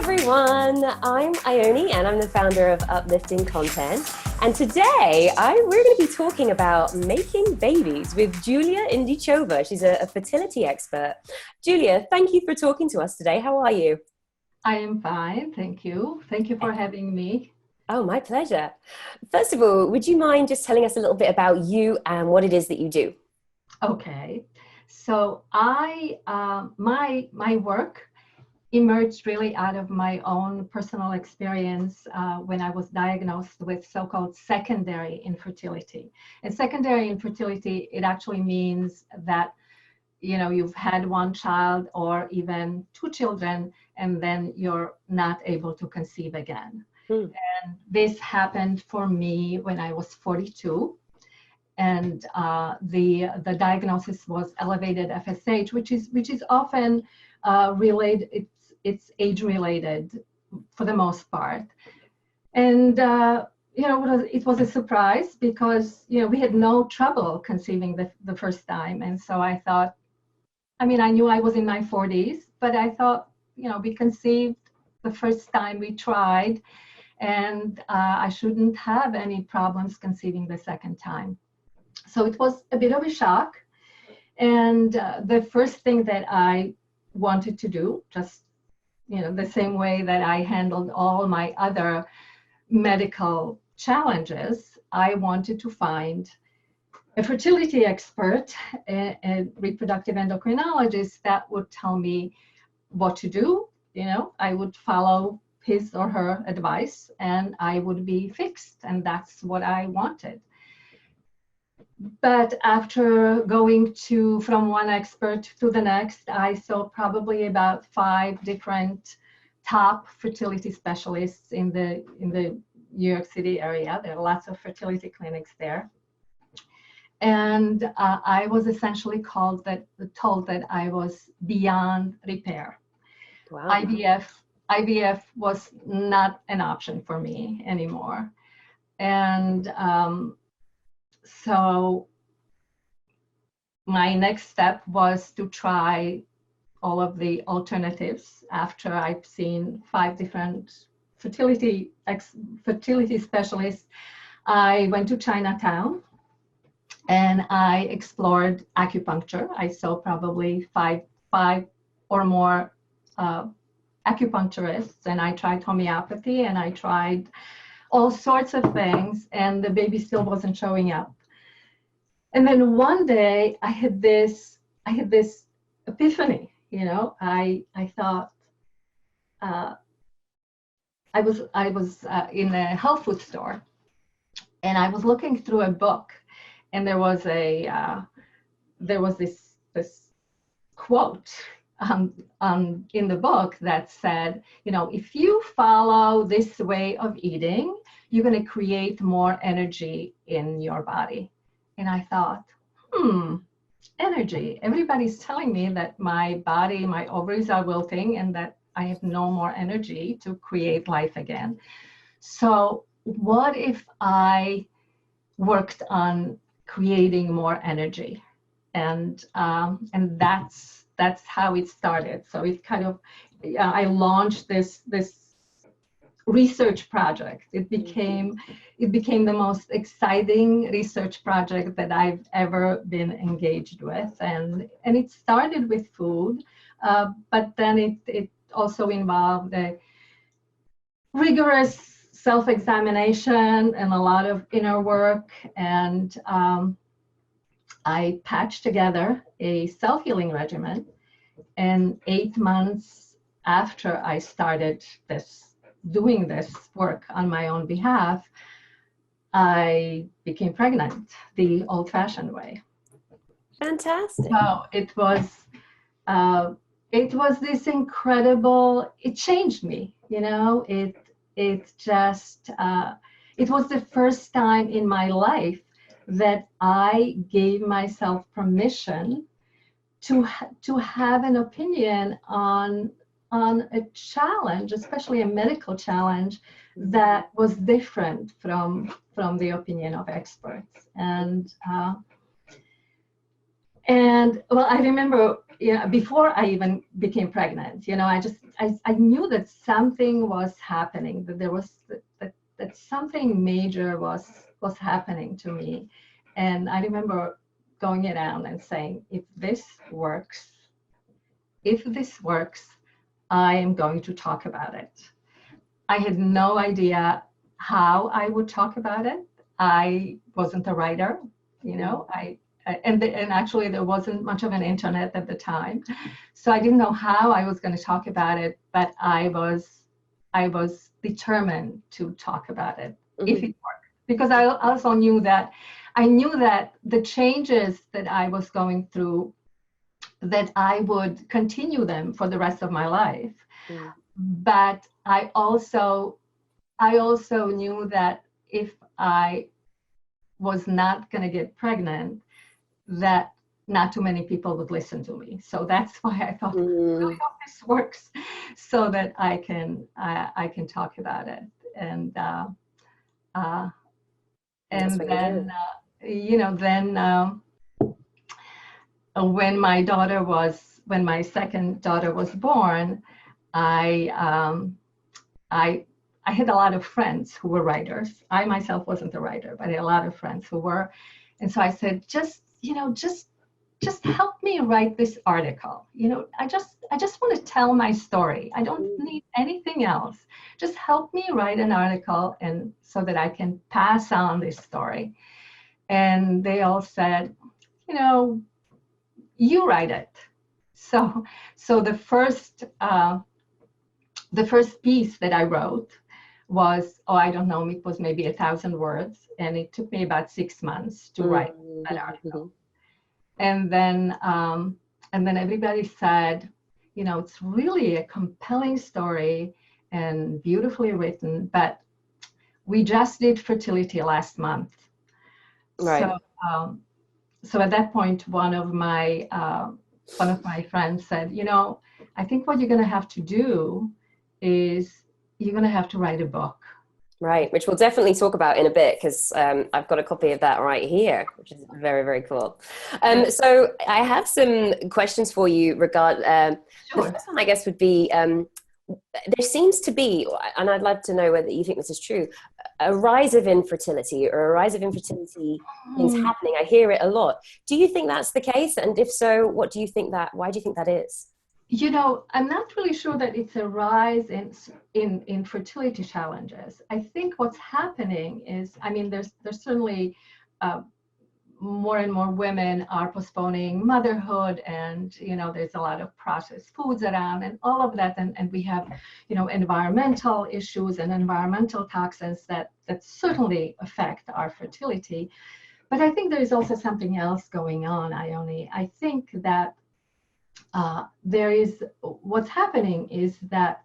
everyone, I'm Ione and I'm the founder of Uplifting Content. And today we're going to be talking about making babies with Julia Indichova. She's a fertility expert. Julia, thank you for talking to us today. How are you? I am fine, thank you. Thank you for having me. Oh, my pleasure. First of all, would you mind just telling us a little bit about you and what it is that you do? Okay, so my work emerged really out of my own personal experience when I was diagnosed with so-called secondary infertility. And secondary infertility, it actually means that you've had one child or even two children, and then you're not able to conceive again. Hmm. And this happened for me when I was 42. And the diagnosis was elevated FSH, which is often related. It's age related for the most part. And it was a surprise because we had no trouble conceiving the first time. And so I thought, I knew I was in my 40s, but I thought, we conceived the first time we tried, and I shouldn't have any problems conceiving the second time. So it was a bit of a shock. And the first thing that I wanted to do, just, the same way that I handled all my other medical challenges, I wanted to find a fertility expert, a reproductive endocrinologist that would tell me what to do. I would follow his or her advice and I would be fixed. And that's what I wanted. But after going from one expert to the next, I saw probably about 5 different top fertility specialists in the New York City area. There are lots of fertility clinics there. And I was essentially told that I was beyond repair. Wow. IVF was not an option for me anymore. And so my next step was to try all of the alternatives. After I've seen 5 different fertility specialists, I went to Chinatown and I explored acupuncture. I saw probably five or more acupuncturists, and I tried homeopathy and I tried all sorts of things, and the baby still wasn't showing up. And then one day I had this epiphany. I thought I was in a health food store, and I was looking through a book, and there was this quote in the book that said, if you follow this way of eating, you're going to create more energy in your body. And I thought, energy. Everybody's telling me that my body, my ovaries are wilting and that I have no more energy to create life again. So what if I worked on creating more energy? And that's how it started. So it kind of, I launched this research project. It became the most exciting research project that I've ever been engaged with. And it started with food, but then it also involved a rigorous self-examination and a lot of inner work. And I patched together a self-healing regimen. And 8 months after I started doing this work on my own behalf, I became pregnant the old-fashioned way. Fantastic. So it was this incredible. It changed me. It was the first time in my life that I gave myself permission to have an opinion on a challenge, especially a medical challenge, that was different from the opinion of experts. And well, I remember before I even became pregnant, I knew that something was happening, that there was that something major was happening to me. And I remember going around and saying, if this works, I am going to talk about it. I had no idea how I would talk about it. I wasn't a writer, and actually there wasn't much of an internet at the time, so I didn't know how I was going to talk about it. But I was determined to talk about it if it worked, because I also knew that the changes that I was going through, that I would continue them for the rest of my life. But I also knew that if I was not going to get pregnant, that not too many people would listen to me. So that's why I thought, I really hope this works, so that I can talk about it. And then when my second daughter was born, I had a lot of friends who were writers. I myself wasn't a writer, but I had a lot of friends who were. And so I said, just help me write this article. I just want to tell my story. I don't need anything else. Just help me write an article, and so that I can pass on this story. And they all said, you write it. So the first piece that I wrote was, I don't know, it was maybe 1,000 words, and it took me about 6 months to write that article. And then everybody said, it's really a compelling story and beautifully written, but we just did fertility last month. Right. So at that point, one of my friends said, I think what you're going to have to do is you're going to have to write a book. Right, which we'll definitely talk about in a bit, because I've got a copy of that right here, which is very, very cool. So I have some questions for you regarding, Sure. The first one I guess would be, there seems to be, and I'd love to know whether you think this is true, a rise of infertility, or a rise of infertility things happening. I hear it a lot. Do you think that's the case? And if so, why do you think that is? I'm not really sure that it's a rise in fertility challenges. I think what's happening is, there's certainly more and more women are postponing motherhood, and there's a lot of processed foods around and all of that, and we have environmental issues and environmental toxins that certainly affect our fertility. But I think there is also something else going on, Ione. I think that what's happening is that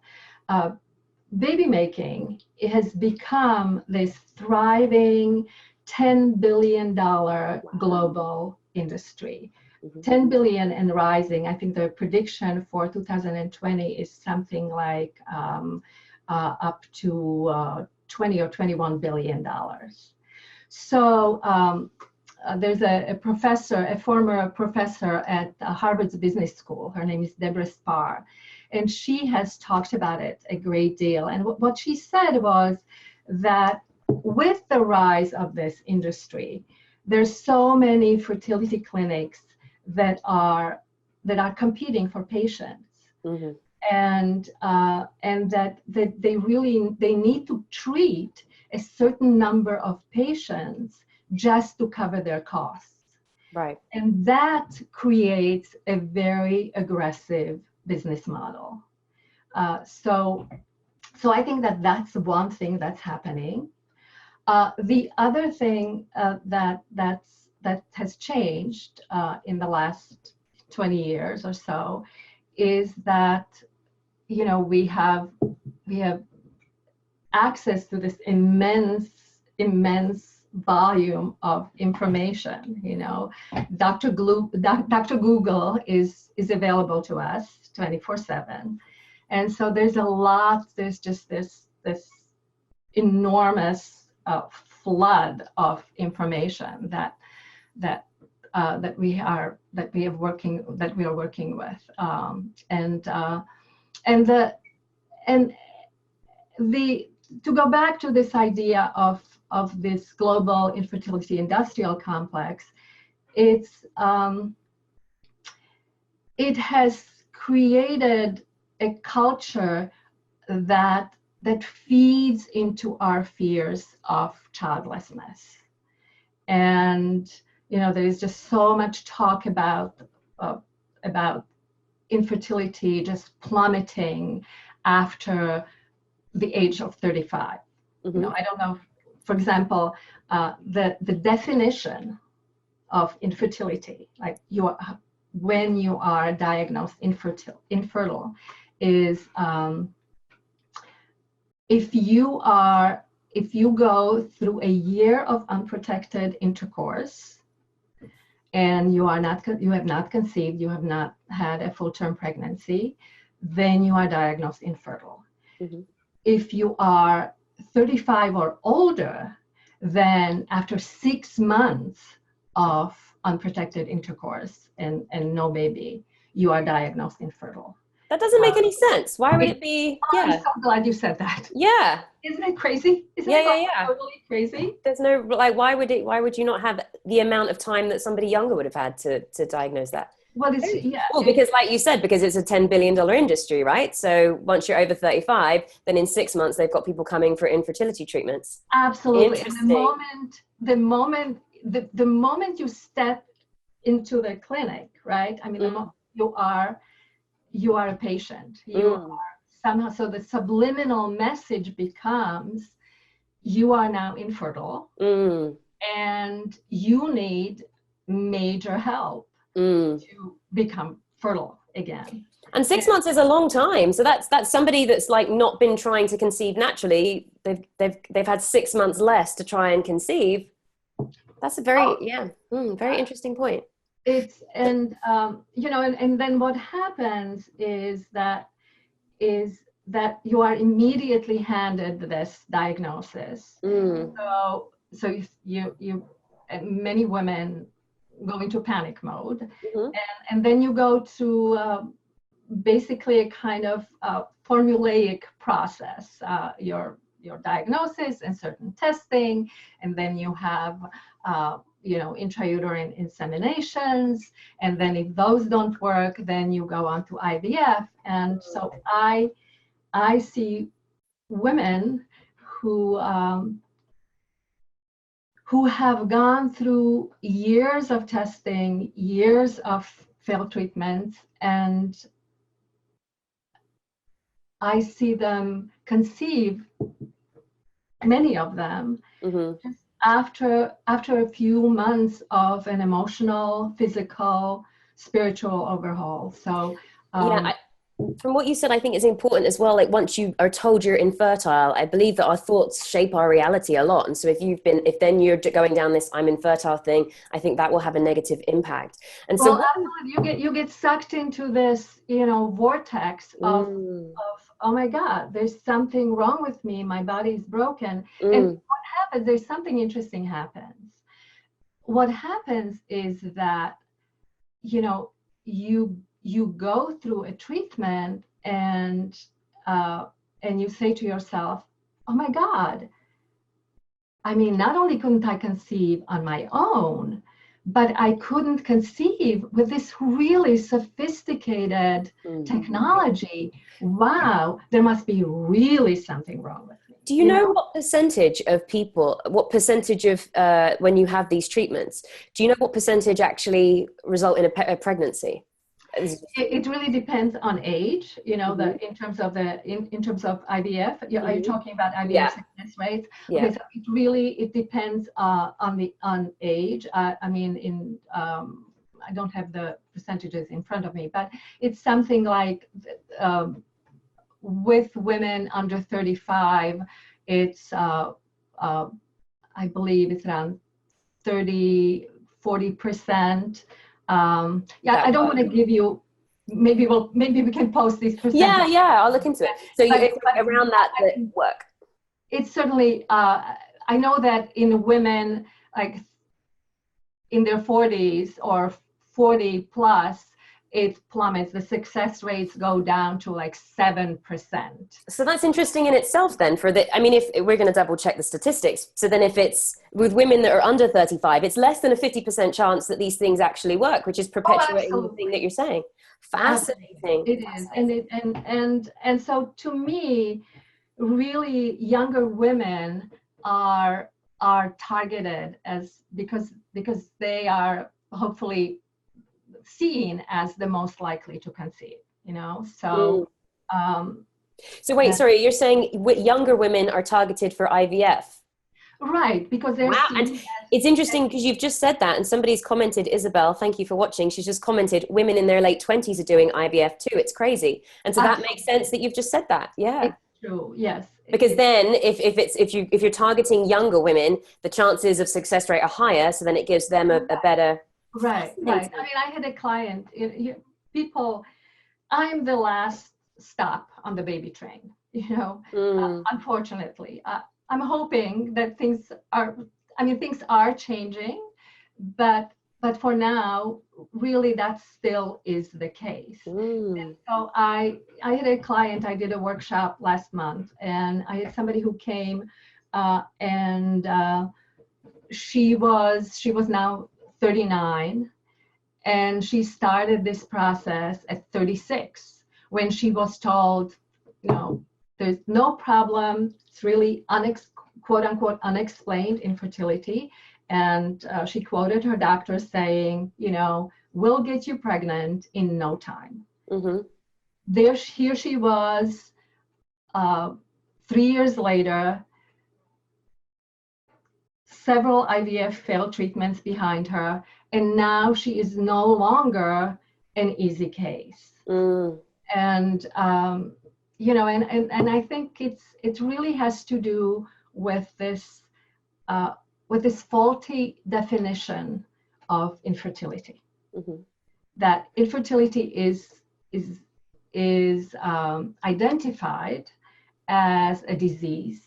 baby making, it has become this thriving $10 billion global industry. 10 billion and rising. I think the prediction for 2020 is something like up to 20 or 21 billion dollars. So there's a former professor at Harvard's Business School. Her name is Deborah Spar, and she has talked about it a great deal. And what she said was that with the rise of this industry, there's so many fertility clinics that are competing for patients, and that they need to treat a certain number of patients just to cover their costs. Right. And that creates a very aggressive business model. So I think that that's one thing that's happening. The other thing that has changed in the last 20 years or so is that we have access to this immense volume of information. Dr. Google is available to us 24/7, and so there's just this enormous flood of information that that we are working with, and the to go back to this idea of this global infertility industrial complex, it has created a culture that feeds into our fears of childlessness. And there is just so much talk about infertility just plummeting after the age of 35. Mm-hmm. I don't know, for example, the definition of infertility, like when you are diagnosed infertile, is if you go through a year of unprotected intercourse and you have not conceived, you have not had a full-term pregnancy, then you are diagnosed infertile. Mm-hmm. If you are 35 or older, then after 6 months of unprotected intercourse and no baby, you are diagnosed infertile. That doesn't make any sense. Why would it be? I'm so glad you said that. Yeah. Isn't it crazy? Isn't it totally crazy? There's no, like, why would you not have the amount of time that somebody younger would have had to diagnose that? Well, because like you said, because it's a $10 billion industry, right? So once you're over 35, then in 6 months, they've got people coming for infertility treatments. Absolutely. And the moment you step into the clinic, right? I mean, you are a patient. You are somehow, so the subliminal message becomes you are now infertile and you need major help to become fertile again. And 6 months is a long time. So that's somebody that's like not been trying to conceive naturally. They've had 6 months less to try and conceive. That's a very very interesting point. And then what happens is that you are immediately handed this diagnosis. So you many women go into panic mode, and then you go to basically a kind of formulaic process. Your diagnosis and certain testing, and then you have intrauterine inseminations, and then if those don't work, then you go on to IVF. And so I see women who have gone through years of testing, years of failed treatments, and I see them conceive, many of them, just after a few months of an emotional, physical, spiritual overhaul. So from what you said, I think it's important as well. Like once you are told you're infertile, I believe that our thoughts shape our reality a lot. And so if then you're going down this "I'm infertile" thing, I think that will have a negative impact. And so, you get sucked into this, vortex of oh my God, there's something wrong with me. My body's broken. And what happens? There's something interesting happens. What happens is that you go through a treatment and you say to yourself, oh my God, I mean, not only couldn't I conceive on my own, but I couldn't conceive with this really sophisticated technology. Wow, there must be really something wrong with me. Do you know what percentage of people, when you have these treatments, do you know what percentage actually result in a pregnancy? It really depends on age, in terms of IVF. Are you talking about IVF success rates? Yeah. Okay, so it depends on age. I don't have the percentages in front of me, but it's something like with women under 35, it's I believe it's around 40%. I don't want to give you. Maybe we can post these percentages. Yeah, I'll look into it. So it's around that work. It's certainly. I know that in women, like in their 40s or 40 plus, it plummets. The success rates go down to like 7%. So that's interesting in itself then I mean, if we're going to double check the statistics. So then if it's with women that are under 35, it's less than a 50% chance that these things actually work, which is perpetuating the thing that you're saying. Fascinating. It is. And so to me, really younger women are targeted because they are hopefully seen as the most likely to conceive, so so wait, sorry, you're saying younger women are targeted for IVF? Right, because they're and it's interesting because you've just said that, and somebody's commented, Isabel, thank you for watching, she's just commented women in their late 20s are doing IVF too. It's crazy. And so that makes sense that you've just said that. Yeah, it's true. Yes, because then if you're targeting younger women, the chances of success rate are higher, so then it gives them a better. Right. I mean, I had a client, people, I'm the last stop on the baby train, unfortunately. I'm hoping that things are changing, but for now, really that still is the case. And so I had a client, I did a workshop last month, and I had somebody who came and she was now 39, and she started this process at 36 when she was told, there's no problem. It's really quote unquote unexplained infertility. And she quoted her doctor saying, we'll get you pregnant in no time. Here she was 3 years later, several IVF failed treatments behind her, and now she is no longer an easy case. And and I think it really has to do with this faulty definition of infertility. That infertility is identified as a disease.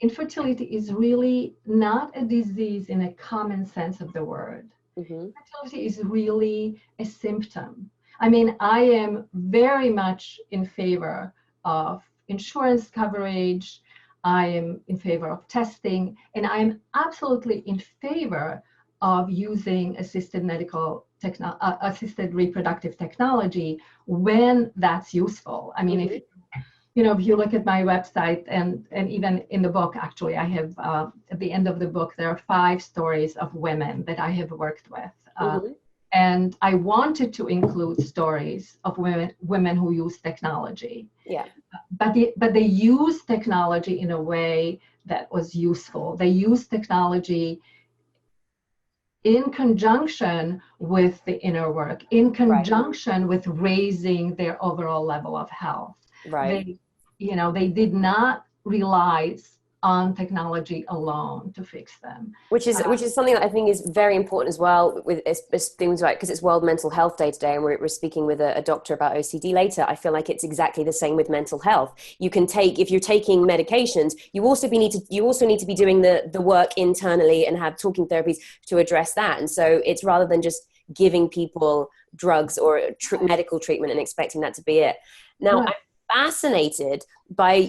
Infertility is really not a disease in a common sense of the word. Infertility is really a symptom. I mean, I am very much in favor of insurance coverage. I am in favor of testing, and I'm absolutely in favor of using assisted reproductive technology when that's useful. I mean, if you look at my website and even in the book, actually, I have at the end of the book, there are 5 stories of women that I have worked with. And I wanted to include stories of women who use technology. Yeah. But they use technology in a way that was useful. They use technology in conjunction with the inner work, in conjunction with raising their overall level of health. Right. They did not rely on technology alone to fix them. Which is something that I think is very important as well with things like, because it's World Mental Health Day today, and we're speaking with a doctor about OCD later. I feel like it's exactly the same with mental health. You can if you're taking medications, you also need to be doing the work internally and have talking therapies to address that. And so it's rather than just giving people drugs or medical treatment and expecting that to be it. Now, I'm fascinated by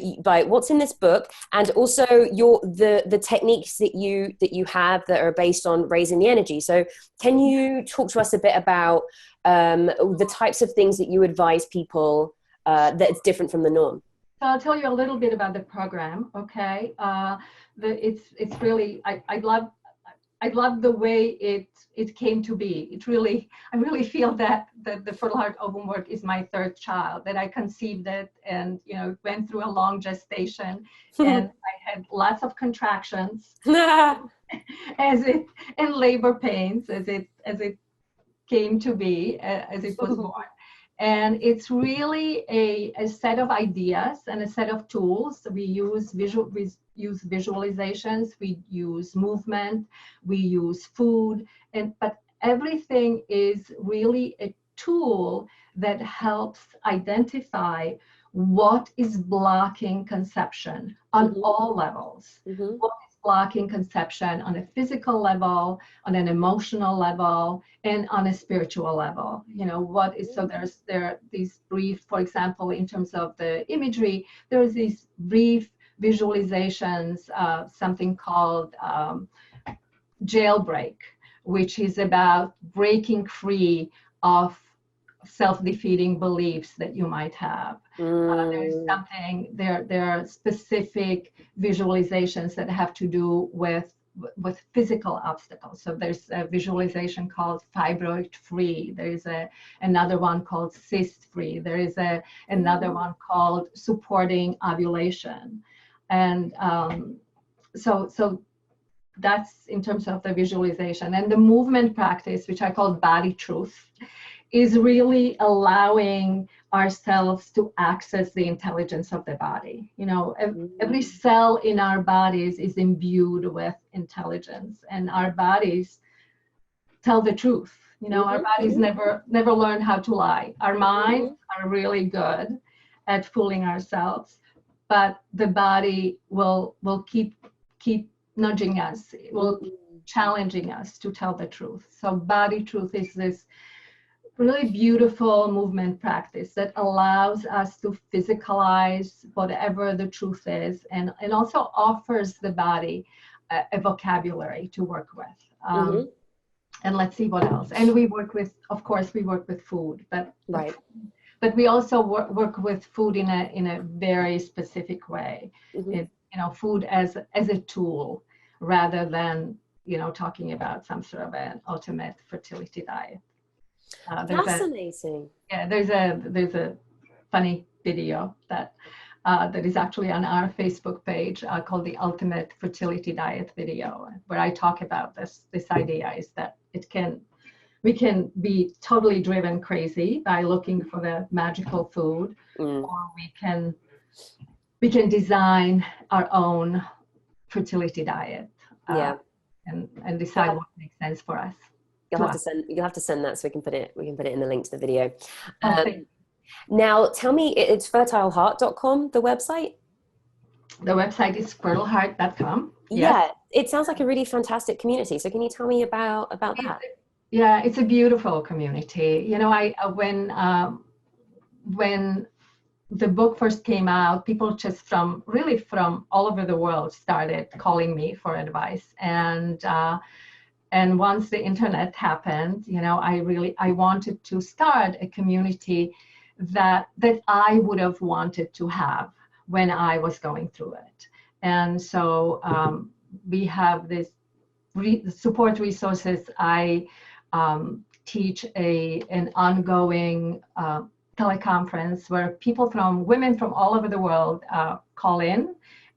what's in this book, and also the techniques that you have that are based on raising the energy. So can you talk to us a bit about the types of things that you advise people that's different from the norm? So I'll tell you a little bit about the program. Okay, it's really I love the way it came to be. I really feel that the Fertile Heart Ovum work is my 3rd child, that I conceived it and went through a long gestation and I had lots of contractions and labor pains as it came to be, as it was born. And it's really a set of ideas and a set of tools. We use visualizations, we use movement, we use food, but everything is really a tool that helps identify what is blocking conception on all levels. What is blocking conception on a physical level, on an emotional level, and on a spiritual level. What is, so there are these brief, for example, in terms of the imagery, there's these brief visualizations, something called jailbreak, which is about breaking free of self-defeating beliefs that you might have. There are specific visualizations that have to do with physical obstacles. So there's a visualization called fibroid free. There is another one called cyst free. There is another one called supporting ovulation. And so that's in terms of the visualization. And the movement practice, which I call body truth, is really allowing ourselves to access the intelligence of the body. Every cell in our bodies is imbued with intelligence, and our bodies tell the truth. Our bodies never learn how to lie. Our minds are really good at fooling ourselves, but the body will keep nudging us, will challenging us to tell the truth. So body truth is this really beautiful movement practice that allows us to physicalize whatever the truth is, and also offers the body a vocabulary to work with. And let's see what else. And we work with, of course, we work with food, but we also work with food in a very specific way. Food as a tool, rather than talking about some sort of an ultimate fertility diet. Fascinating. There's a funny video that is actually on our Facebook page called the Ultimate Fertility Diet video, where I talk about this idea is that we can be totally driven crazy by looking for the magical food, or we can design our own fertility diet, and decide what makes sense for us. You'll have to send that so we can put it in the link to the video. Now tell me, it's fertileheart.com, the website? The website is fertileheart.com. Yeah, it sounds like a really fantastic community. So can you tell me about that? Yeah, it's a beautiful community. When the book first came out, people just from all over the world started calling me for advice. And once the internet happened, I wanted to start a community that I would have wanted to have when I was going through it. And so we have this support resources. I teach an ongoing teleconference where women from all over the world call in,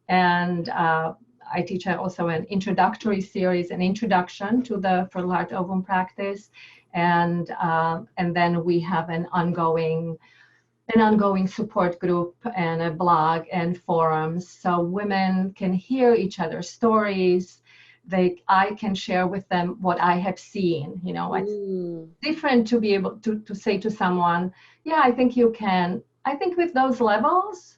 and I teach also an introductory series, an introduction to the fertile heart ovum practice, and then we have an ongoing support group and a blog and forums, so women can hear each other's stories. I can share with them what I have seen. It's different to be able to say to someone, yeah, I think you can. I think with those levels,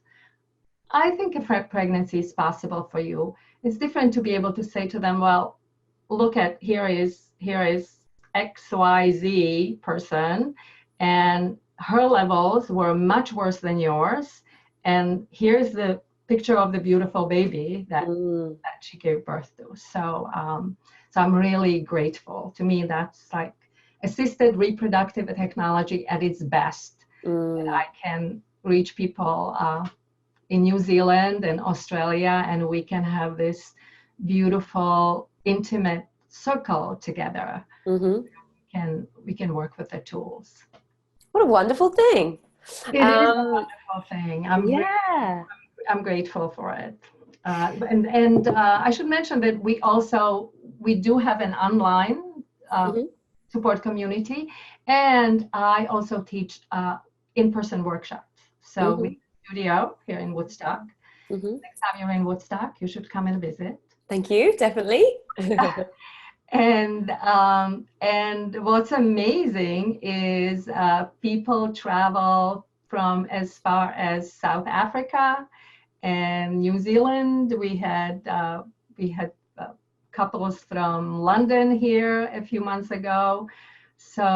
I think a pregnancy is possible for you. It's different to be able to say to them, well, look at, here is XYZ person, and her levels were much worse than yours. And here's the picture of the beautiful baby that she gave birth to. So I'm really grateful. To me, that's like assisted reproductive technology at its best. That I can reach people in New Zealand and Australia, and we can have this beautiful, intimate circle together. We can work with the tools. What a wonderful thing! It is a wonderful thing. I'm grateful for it. And I should mention that we do have an online support community, and I also teach in-person workshops. So we have a studio here in Woodstock. Next time you're in Woodstock, you should come and visit. Thank you, definitely. And what's amazing is people travel from as far as South Africa and New Zealand. We had couples from London here a few months ago. So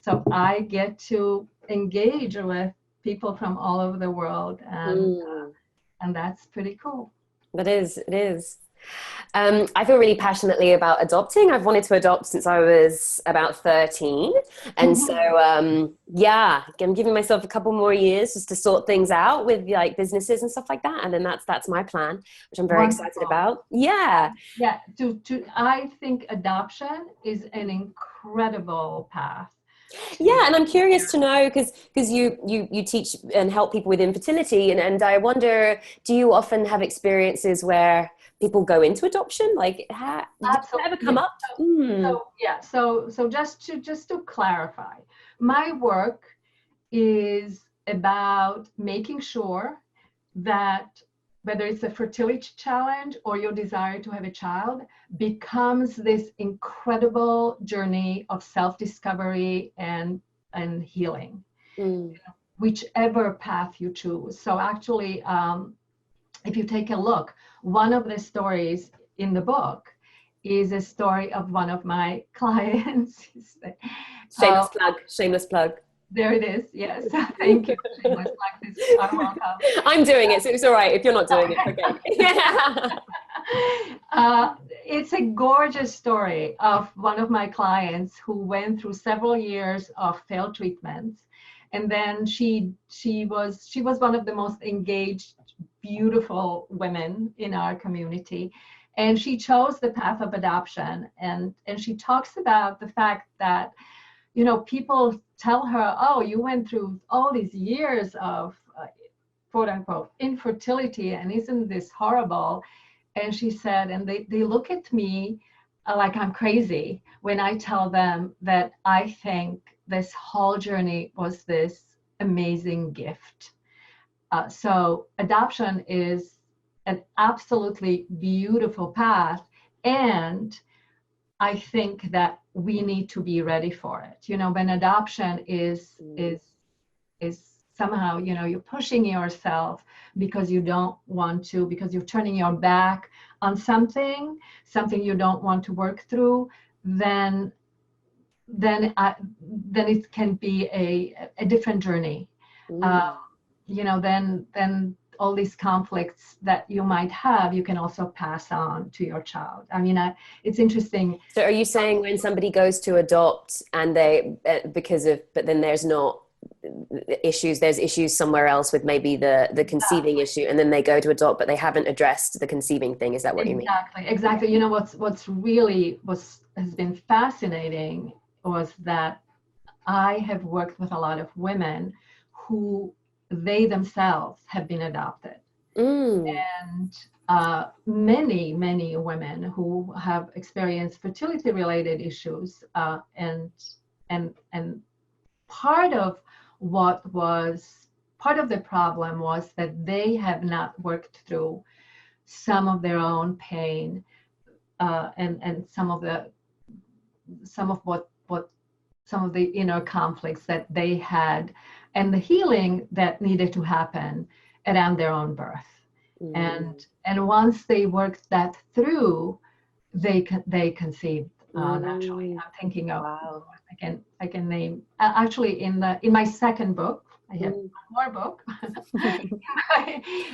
so I get to engage with people from all over the world, and that's pretty cool. That is, it is. I feel really passionately about adopting. I've wanted to adopt since I was about 13. And so, yeah, I'm giving myself a couple more years just to sort things out with like businesses and stuff like that. And then that's my plan, which I'm very excited about. Yeah. Yeah. I think adoption is an incredible path. Yeah, and I'm curious to know because you teach and help people with infertility, and I wonder, do you often have experiences where people go into adoption? Like, did that ever come up? So just to clarify, my work is about making sure that whether it's a fertility challenge or your desire to have a child becomes this incredible journey of self-discovery and healing, whichever path you choose. So actually, if you take a look, one of the stories in the book is a story of one of my clients. Shameless plug. There it is. Yes. Thank you. Shameless plug. I'm doing it, so it's all right. If you're not doing it, okay. It's a gorgeous story of one of my clients who went through several years of failed treatments. And then she was one of the most engaged, beautiful women in our community. And she chose the path of adoption. And she talks about the fact that, you know, people tell her, oh, you went through all these years of quote unquote infertility, and isn't this horrible? And she said, and they look at me like I'm crazy when I tell them that I think this whole journey was this amazing gift. So adoption is an absolutely beautiful path, and I think that we need to be ready for it. You know, when adoption is somehow, you know, you're pushing yourself because you don't want to, because you're turning your back on something you don't want to work through, then it can be a different journey. You know, then all these conflicts that you might have, you can also pass on to your child. I mean, it's interesting. So are you saying when somebody goes to adopt and they, but then there's issues somewhere else with maybe the conceiving issue, and then they go to adopt, but they haven't addressed the conceiving thing. Is that what you mean? Exactly. You know, what's really has been fascinating was that I have worked with a lot of women who they themselves have been adopted. And many women who have experienced fertility related issues, and part of the problem was that they have not worked through some of their own pain, and some of the inner conflicts that they had, and the healing that needed to happen around their own birth. And once they worked that through, they conceived naturally. I'm thinking of, I can name, actually in my second book, I have one more book. I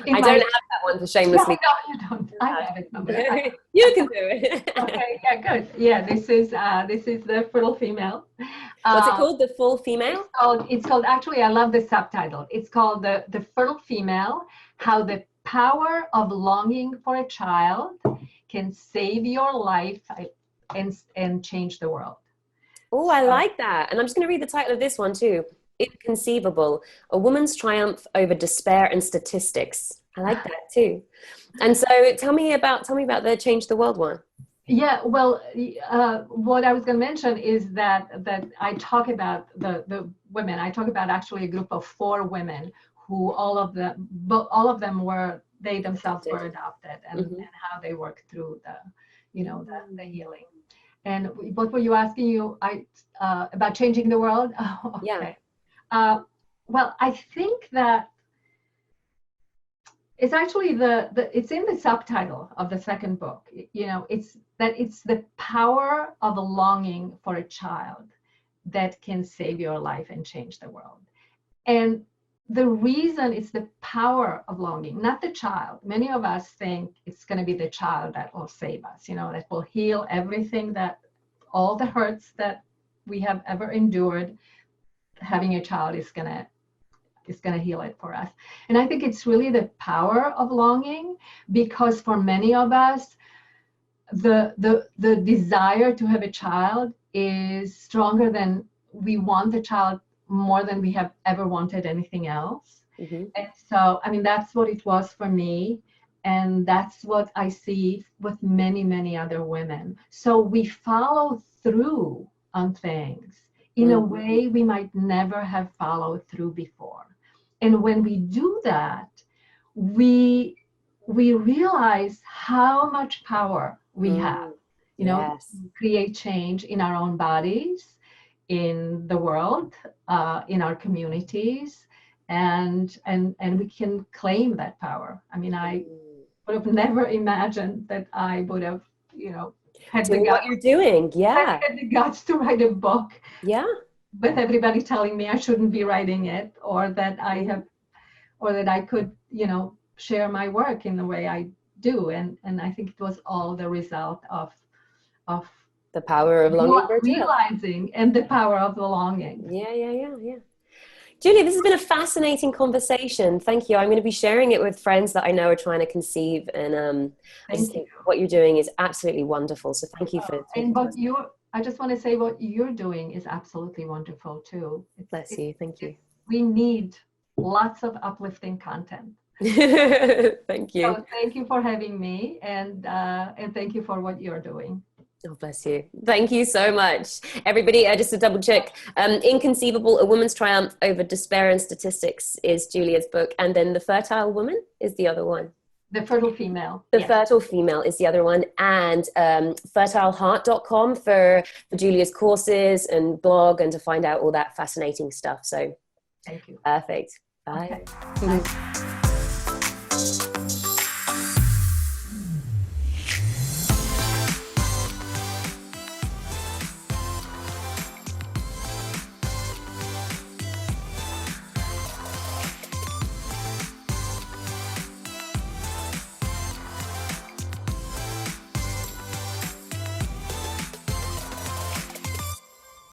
don't have that one to shamelessly. No, you don't. I have it somewhere. You can do it. Okay, yeah, good. Yeah, this is the fertile female. What's it called? The full female? It's called actually, I love the subtitle. It's called the fertile female: How the Power of Longing for a Child Can Save Your Life and Change the World. Oh, I like that. And I'm just going to read the title of this one too. Inconceivable: A Woman's Triumph Over Despair and Statistics. I like that too. And so tell me about the Change the World one. Yeah, well, what I was going to mention is that I talk about the women. I talk about actually a group of 4 women who all of them were, they themselves were adopted, and how they worked through the healing. And what were you asking about changing the world? Oh, okay. Yeah. Well, I think that it's actually it's in the subtitle of the second book. You know, it's that it's the power of a longing for a child that can save your life and change the world. And the reason it's the power of longing, not the child. Many of us think it's going to be the child that will save us, that will heal everything, that all the hurts that we have ever endured. Having a child is going to heal it for us. And I think it's really the power of longing, because for many of us, the desire to have a child is stronger than we want the child more than we have ever wanted anything else. Mm-hmm. And so, I mean, that's what it was for me. And that's what I see with many, many other women. So we follow through on things in a way we might never have followed through before. And when we do that, we realize how much power we have, Yes. to create change in our own bodies, in the world, in our communities, and we can claim that power. I mean, I would have never imagined that I would have, had the Doing what you're doing. Yeah. had the guts to write a book. Yeah. With everybody telling me I shouldn't be writing it, or that I could, share my work in the way I do. And I think it was all the result of The power of longing for a child. Realizing, and the power of the longing. Yeah. Julia, this has been a fascinating conversation. Thank you. I'm going to be sharing it with friends that I know are trying to conceive, and I just think what you're doing is absolutely wonderful. So thank you for. I just want to say what you're doing is absolutely wonderful too. Bless you. Thank you. We need lots of uplifting content. Thank you. So thank you for having me, and thank you for what you're doing. Oh, bless you. Thank you so much. Everybody, just to double check, Inconceivable, A Woman's Triumph Over Despair and Statistics is Julia's book. And then The Fertile Woman is the other one. The Fertile Female. The Fertile Female is the other one. And fertileheart.com for Julia's courses and blog, and to find out all that fascinating stuff. So thank you. Perfect. Bye. Okay. Bye.